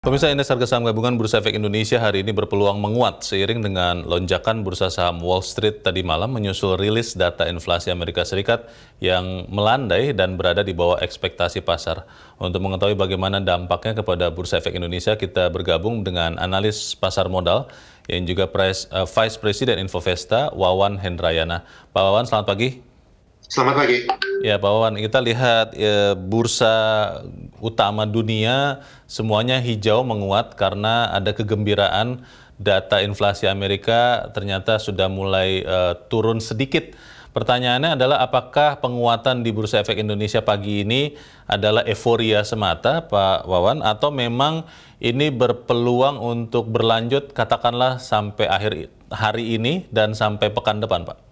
Pemirsa, indeks harga saham gabungan Bursa Efek Indonesia hari ini berpeluang menguat seiring dengan lonjakan bursa saham Wall Street tadi malam menyusul rilis data inflasi Amerika Serikat yang melandai dan berada di bawah ekspektasi pasar. Untuk mengetahui bagaimana dampaknya kepada Bursa Efek Indonesia, kita bergabung dengan analis pasar modal yang juga Vice President Infovesta, Wawan Hendrayana. Pak Wawan, selamat pagi. Selamat pagi. Ya, Pak Wawan, kita lihat bursa utama dunia semuanya hijau menguat karena ada kegembiraan data inflasi Amerika ternyata sudah mulai turun sedikit. Pertanyaannya adalah apakah penguatan di Bursa Efek Indonesia pagi ini adalah euforia semata, Pak Wawan, atau memang ini berpeluang untuk berlanjut katakanlah sampai akhir hari ini dan sampai pekan depan, Pak?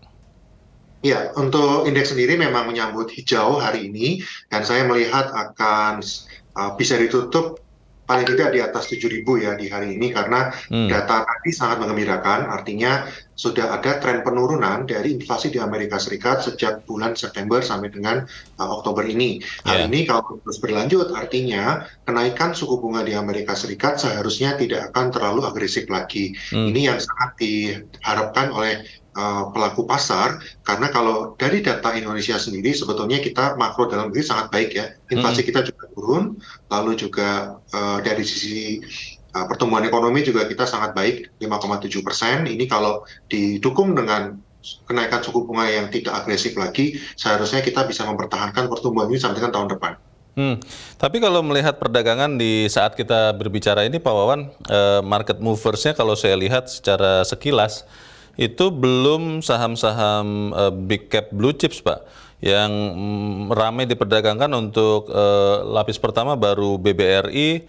Ya, untuk indeks sendiri memang menyambut hijau hari ini, dan saya melihat akan bisa ditutup paling tidak di atas 7.000 ya di hari ini, karena data tadi sangat menggembirakan, artinya sudah ada tren penurunan dari inflasi di Amerika Serikat sejak bulan September sampai dengan Oktober ini. Hal ini kalau terus berlanjut, artinya kenaikan suku bunga di Amerika Serikat seharusnya tidak akan terlalu agresif lagi. Ini yang sangat diharapkan oleh pelaku pasar, karena kalau dari data Indonesia sendiri sebetulnya kita makro dalam negeri sangat baik ya, inflasi kita juga turun, lalu juga dari sisi pertumbuhan ekonomi juga kita sangat baik 5,7%. Ini kalau didukung dengan kenaikan suku bunga yang tidak agresif lagi, seharusnya kita bisa mempertahankan pertumbuhan ini sampai dengan tahun depan. Tapi kalau melihat perdagangan di saat kita berbicara ini, Pak Wawan, market moversnya kalau saya lihat secara sekilas itu belum saham-saham big cap blue chips, Pak. Yang ramai diperdagangkan untuk lapis pertama baru BBRI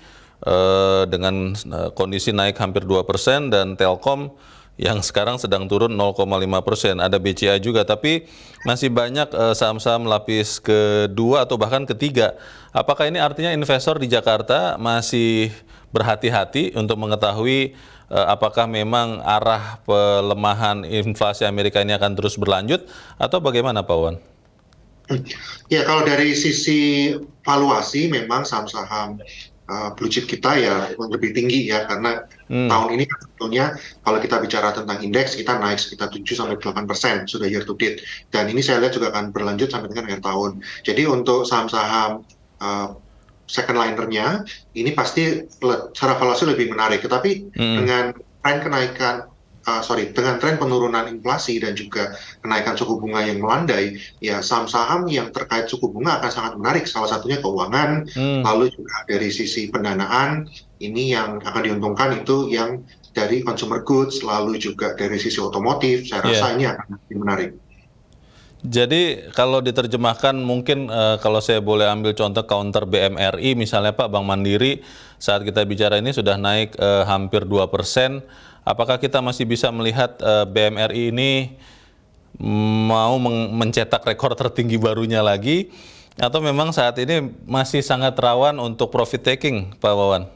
dengan kondisi naik hampir 2% dan Telkom yang sekarang sedang turun 0,5%. Ada BCA juga, tapi masih banyak saham-saham lapis kedua atau bahkan ketiga. Apakah ini artinya investor di Jakarta masih berhati-hati untuk mengetahui apakah memang arah pelemahan inflasi Amerika ini akan terus berlanjut atau bagaimana, Pak Wan? Ya, kalau dari sisi valuasi memang saham-saham blue chip kita ya lebih tinggi ya, karena tahun ini kan sebetulnya kalau kita bicara tentang indeks kita naik sekitar 7-8% sudah year to date, dan ini saya lihat juga akan berlanjut sampai dengan akhir tahun. Jadi untuk saham-saham second linernya ini pasti secara valuasi lebih menarik, tetapi dengan tren penurunan inflasi dan juga kenaikan suku bunga yang melandai, ya saham-saham yang terkait suku bunga akan sangat menarik. Salah satunya keuangan, lalu juga dari sisi pendanaan, ini yang akan diuntungkan itu yang dari consumer goods, lalu juga dari sisi otomotif. Saya rasa ini akan lebih menarik. Jadi kalau diterjemahkan mungkin kalau saya boleh ambil contoh counter BMRI misalnya, Pak, Bank Mandiri saat kita bicara ini sudah naik hampir 2%. Apakah kita masih bisa melihat BMRI ini mau mencetak rekor tertinggi barunya lagi, atau memang saat ini masih sangat rawan untuk profit taking, Pak Wawan?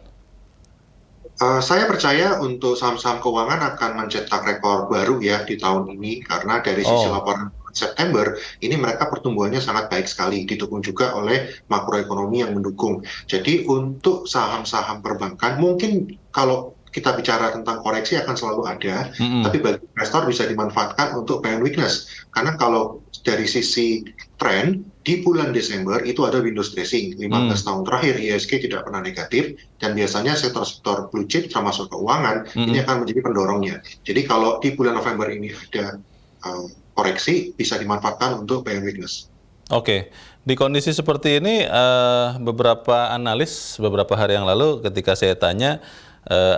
Saya percaya untuk saham-saham keuangan akan mencetak rekor baru ya di tahun ini, karena dari sisi laporan September ini mereka pertumbuhannya sangat baik sekali, didukung juga oleh makroekonomi yang mendukung. Jadi untuk saham-saham perbankan mungkin kalau kita bicara tentang koreksi akan selalu ada, tapi bagi investor bisa dimanfaatkan untuk buy and weakness, karena kalau dari sisi tren di bulan Desember itu ada windows dressing. 15 tahun terakhir IHSG tidak pernah negatif, dan biasanya sektor-sektor blue chip termasuk keuangan ini akan menjadi pendorongnya. Jadi kalau di bulan November ini ada koreksi, bisa dimanfaatkan untuk buy and weakness. Oke, di kondisi seperti ini beberapa analis beberapa hari yang lalu ketika saya tanya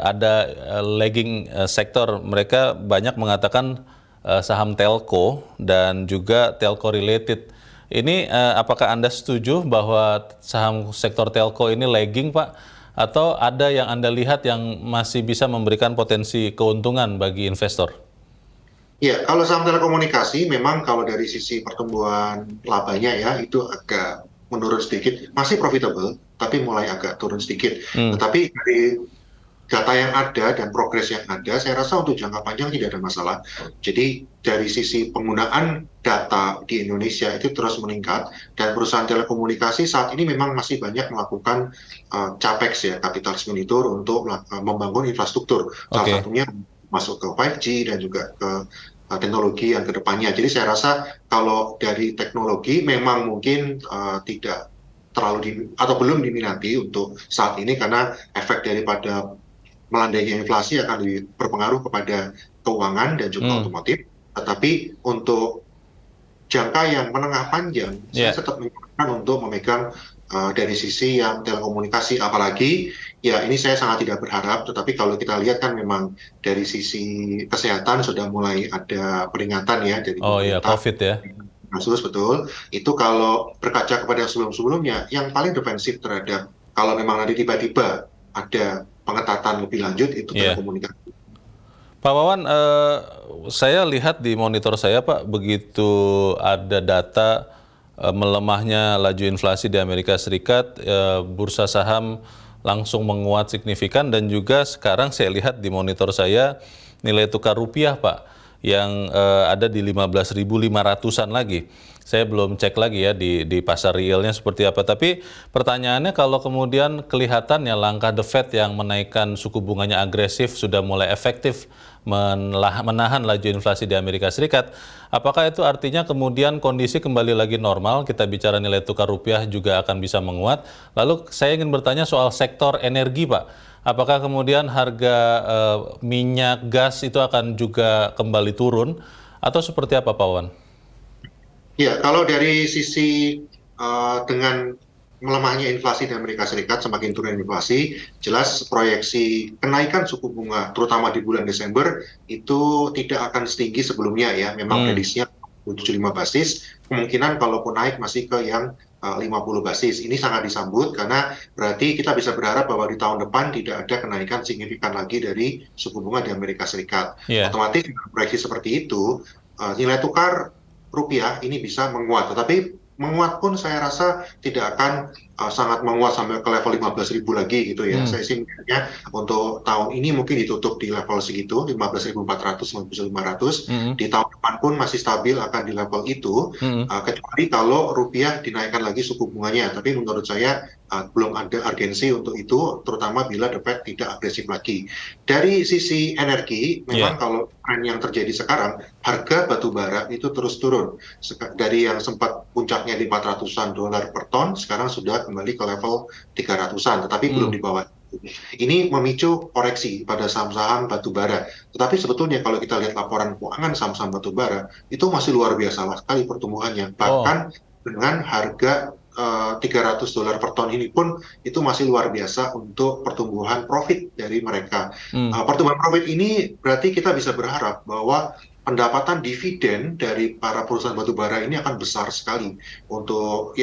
ada lagging sektor, mereka banyak mengatakan saham telco dan juga telco related. Ini apakah Anda setuju bahwa saham sektor telco ini lagging, Pak? Atau ada yang Anda lihat yang masih bisa memberikan potensi keuntungan bagi investor? Ya, kalau saham telekomunikasi memang kalau dari sisi pertumbuhan labanya ya itu agak menurun sedikit, masih profitable tapi mulai agak turun sedikit. Tetapi dari data yang ada dan progres yang ada, saya rasa untuk jangka panjang tidak ada masalah. Jadi dari sisi penggunaan data di Indonesia itu terus meningkat dan perusahaan telekomunikasi saat ini memang masih banyak melakukan CAPEX ya, capital expenditure untuk membangun infrastruktur. Salah Oke. satunya masuk ke 5G dan juga ke teknologi yang kedepannya. Jadi saya rasa kalau dari teknologi memang mungkin tidak terlalu atau belum diminati untuk saat ini karena efek daripada melandainya inflasi akan berpengaruh kepada keuangan dan juga Hmm. otomotif. Tetapi untuk jangka yang menengah panjang, saya Ya. tetap menyarankan untuk memegang dari sisi yang telekomunikasi. Apalagi, ya ini saya sangat tidak berharap, tetapi kalau kita lihat kan memang dari sisi kesehatan sudah mulai ada peringatan ya dari Oh iya, pemerintah. COVID ya. Kasus betul, itu kalau berkaca kepada yang sebelum-sebelumnya, yang paling defensif terhadap kalau memang nanti tiba-tiba ada pengetatan lebih lanjut, itu Iya. telekomunikasi. Pak Wawan, saya lihat di monitor saya, Pak, begitu ada data melemahnya laju inflasi di Amerika Serikat, bursa saham langsung menguat signifikan dan juga sekarang saya lihat di monitor saya nilai tukar rupiah, Pak, yang ada di 15.500-an lagi. Saya belum cek lagi ya di pasar realnya seperti apa. Tapi pertanyaannya kalau kemudian kelihatannya langkah The Fed yang menaikkan suku bunganya agresif sudah mulai efektif menahan laju inflasi di Amerika Serikat, apakah itu artinya kemudian kondisi kembali lagi normal, kita bicara nilai tukar rupiah juga akan bisa menguat? Lalu saya ingin bertanya soal sektor energi, Pak. Apakah kemudian harga minyak, gas itu akan juga kembali turun? Atau seperti apa, Pak Wan? Ya, kalau dari sisi dengan melemahnya inflasi di Amerika Serikat, semakin turun inflasi, jelas proyeksi kenaikan suku bunga, terutama di bulan Desember, itu tidak akan setinggi sebelumnya ya. Memang Hmm, prediksinya 75 basis, kemungkinan kalaupun naik masih ke yang 50 basis. Ini sangat disambut karena berarti kita bisa berharap bahwa di tahun depan tidak ada kenaikan signifikan lagi dari suku bunga di Amerika Serikat. iya. Otomatis dengan proyeksi seperti itu, nilai tukar rupiah ini bisa menguat. Tetapi menguat pun saya rasa tidak akan sangat menguat sampai ke level 15.000 lagi gitu ya. Hmm, Saya sih mikirnya untuk tahun ini mungkin ditutup di level segitu, 15.400, 15.500. hmm, Di tahun depan pun masih stabil akan di level itu, hmm. kecuali kalau rupiah dinaikkan lagi suku bunganya. Tapi menurut saya belum ada urgensi untuk itu, terutama bila The Fed tidak agresif lagi. Dari sisi energi, memang Iya. kalau tren yang terjadi sekarang, harga batu bara itu terus turun. Dari yang sempat puncaknya di 400-an dolar per ton, sekarang sudah kembali ke level 300-an, tetapi belum Hmm. di bawah. Ini memicu koreksi pada saham-saham batu bara. Tetapi sebetulnya kalau kita lihat laporan keuangan saham-saham batu bara, itu masih luar biasa sekali pertumbuhannya. Oh. Bahkan dengan harga 300 dolar per ton ini pun itu masih luar biasa untuk pertumbuhan profit dari mereka. Hmm. Pertumbuhan profit ini berarti kita bisa berharap bahwa pendapatan dividen dari para perusahaan batubara ini akan besar sekali untuk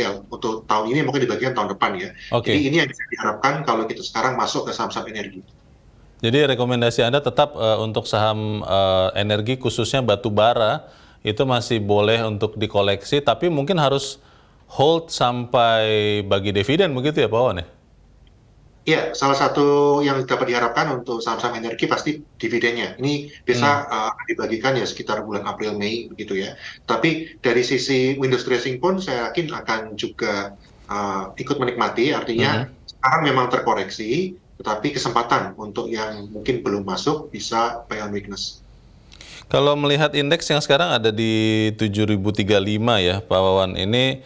tahun ini mungkin dibagikan tahun depan ya. Jadi Oke. ini yang bisa diharapkan kalau kita sekarang masuk ke saham-saham energi. Jadi rekomendasi Anda tetap untuk saham energi khususnya batu bara itu masih boleh untuk dikoleksi, tapi mungkin harus hold sampai bagi dividen begitu ya Pak Wan ya? Ya, salah satu yang dapat diharapkan untuk saham-saham energi pasti dividennya. Ini biasa Hmm. akan dibagikan ya sekitar bulan April Mei begitu ya. Tapi dari sisi Windows Dressing pun saya yakin akan juga ikut menikmati. Artinya Mhm. sekarang memang terkoreksi, tetapi kesempatan untuk yang mungkin belum masuk bisa buy on weakness. Kalau melihat indeks yang sekarang ada di 7.035 ya Pak Wawan, ini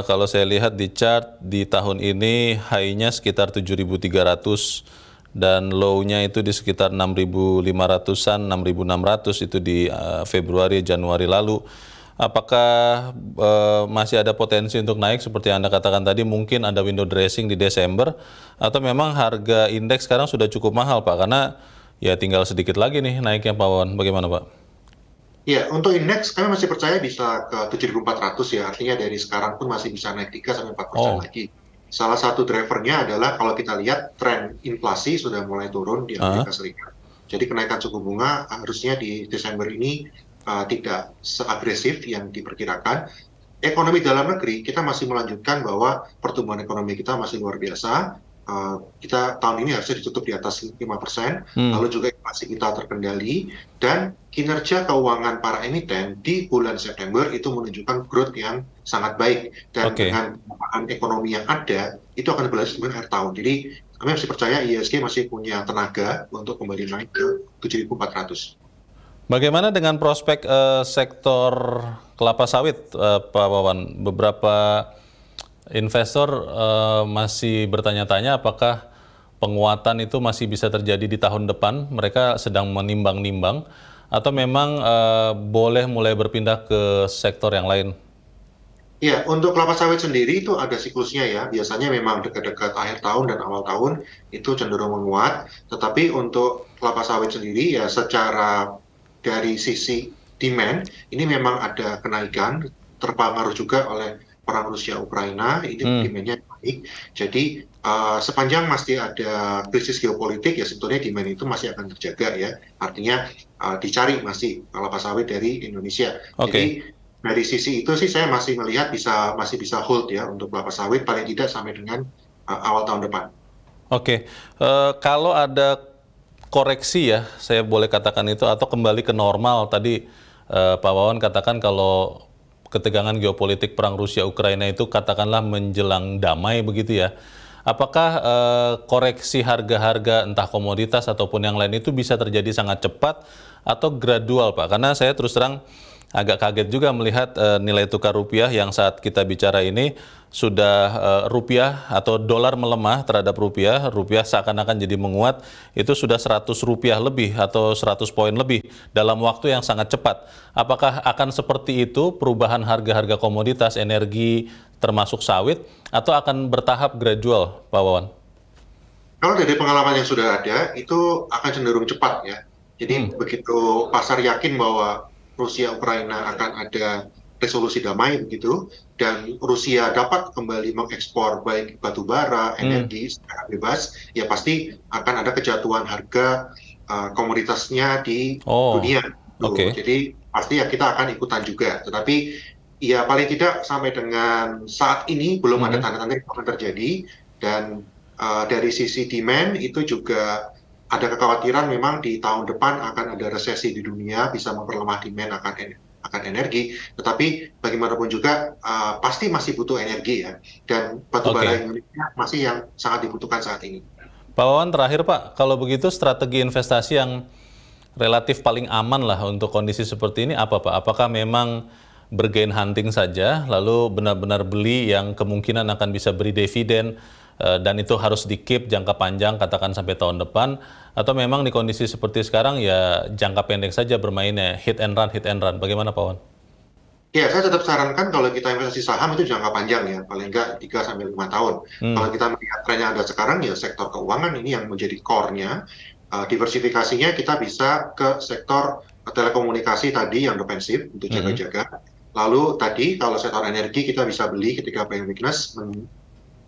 kalau saya lihat di chart di tahun ini high-nya sekitar 7.300 dan low-nya itu di sekitar 6.500-an, 6.600 itu di Februari Januari lalu. Apakah masih ada potensi untuk naik seperti yang Anda katakan tadi, mungkin ada window dressing di Desember, atau memang harga indeks sekarang sudah cukup mahal Pak, karena ya tinggal sedikit lagi nih naiknya Pak Wawan, bagaimana Pak? Ya, untuk indeks kami masih percaya bisa ke 7.400 ya, artinya dari sekarang pun masih bisa naik 3-4% Oh, lagi. Salah satu drivernya adalah kalau kita lihat tren inflasi sudah mulai turun di ah, Amerika Serikat. Jadi kenaikan suku bunga harusnya di Desember ini tidak seagresif yang diperkirakan. Ekonomi dalam negeri kita masih melanjutkan bahwa pertumbuhan ekonomi kita masih luar biasa. kita tahun ini harusnya ditutup di atas 5%, lalu juga inflasi kita terkendali, dan kinerja keuangan para emiten di bulan September itu menunjukkan growth yang sangat baik, dan Oke. dengan pengembangan ekonomi yang ada, itu akan berlanjut sampai akhir tahun. Jadi kami masih percaya IHSG masih punya tenaga untuk kembali naik ke 7.400. Bagaimana dengan prospek sektor kelapa sawit, Pak Wawan? Beberapa investor masih bertanya-tanya apakah penguatan itu masih bisa terjadi di tahun depan. Mereka sedang menimbang-nimbang, atau memang boleh mulai berpindah ke sektor yang lain? Ya, untuk kelapa sawit sendiri itu ada siklusnya ya. Biasanya memang dekat-dekat akhir tahun dan awal tahun itu cenderung menguat. Tetapi untuk kelapa sawit sendiri ya secara dari sisi demand ini memang ada kenaikan, terpengaruh juga oleh perang Rusia Ukraina, ini demand-nya naik. Jadi sepanjang masih ada krisis geopolitik ya sebetulnya demand itu masih akan terjaga ya. Artinya dicari masih kelapa sawit dari Indonesia. Oke. Jadi dari sisi itu sih saya masih melihat masih bisa hold ya untuk kelapa sawit paling tidak sampai dengan awal tahun depan. Oke, kalau ada koreksi ya, saya boleh katakan itu, atau kembali ke normal, tadi Pak Wawan katakan kalau ketegangan geopolitik perang Rusia-Ukraina itu katakanlah menjelang damai begitu ya. Apakah koreksi harga-harga entah komoditas ataupun yang lain itu bisa terjadi sangat cepat atau gradual, Pak? Karena saya terus terang agak kaget juga melihat nilai tukar rupiah yang saat kita bicara ini sudah rupiah atau dolar melemah terhadap rupiah, rupiah seakan-akan jadi menguat, itu sudah 100 rupiah lebih atau 100 poin lebih dalam waktu yang sangat cepat. Apakah akan seperti itu perubahan harga-harga komoditas, energi, termasuk sawit, atau akan bertahap gradual, Pak Wawan? Kalau dari pengalaman yang sudah ada, itu akan cenderung cepat ya. Jadi begitu pasar yakin bahwa Rusia Ukraina akan ada resolusi damai begitu, dan Rusia dapat kembali mengekspor baik batu bara, energi secara bebas, ya pasti akan ada kejatuhan harga komoditasnya di Oh, dunia. oke. Jadi pasti ya kita akan ikutan juga. Tetapi ya paling tidak sampai dengan saat ini belum ada tanda-tanda yang akan terjadi, dan dari sisi demand itu juga ada kekhawatiran memang di tahun depan akan ada resesi di dunia, bisa memperlemah demand akan energi, tetapi bagaimanapun juga pasti masih butuh energi ya, dan batu bara Oke. Indonesia masih yang sangat dibutuhkan saat ini. Pak Wawan, terakhir Pak, kalau begitu strategi investasi yang relatif paling aman lah untuk kondisi seperti ini apa Pak? Apakah memang bergain hunting saja, lalu benar-benar beli yang kemungkinan akan bisa beri dividen, dan itu harus di-keep jangka panjang, katakan sampai tahun depan, atau memang di kondisi seperti sekarang ya jangka pendek saja bermainnya, hit and run, bagaimana Pak Wawan? Ya, saya tetap sarankan kalau kita investasi saham itu jangka panjang ya, paling enggak 3 sampai 5 tahun. Kalau kita melihat tren yang ada sekarang ya sektor keuangan ini yang menjadi core-nya. Diversifikasinya kita bisa ke sektor telekomunikasi tadi yang defensif untuk jaga-jaga. Lalu tadi kalau sektor energi kita bisa beli ketika pengen weakness,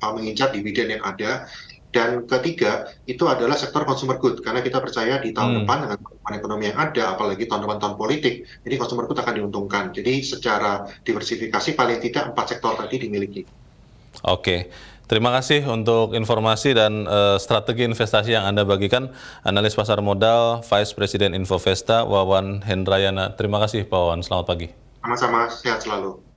mengincar dividen yang ada. Dan ketiga, itu adalah sektor consumer good, karena kita percaya di tahun depan dengan pertumbuhan ekonomi yang ada, apalagi tahun depan tahun politik, ini consumer good akan diuntungkan. Jadi secara diversifikasi paling tidak 4 sektor tadi dimiliki. Oke, terima kasih untuk informasi dan strategi investasi yang Anda bagikan. Analis pasar modal, Vice President Infovesta, Wawan Hendrayana. Terima kasih Pak Wawan, selamat pagi. Sama-sama, sehat selalu.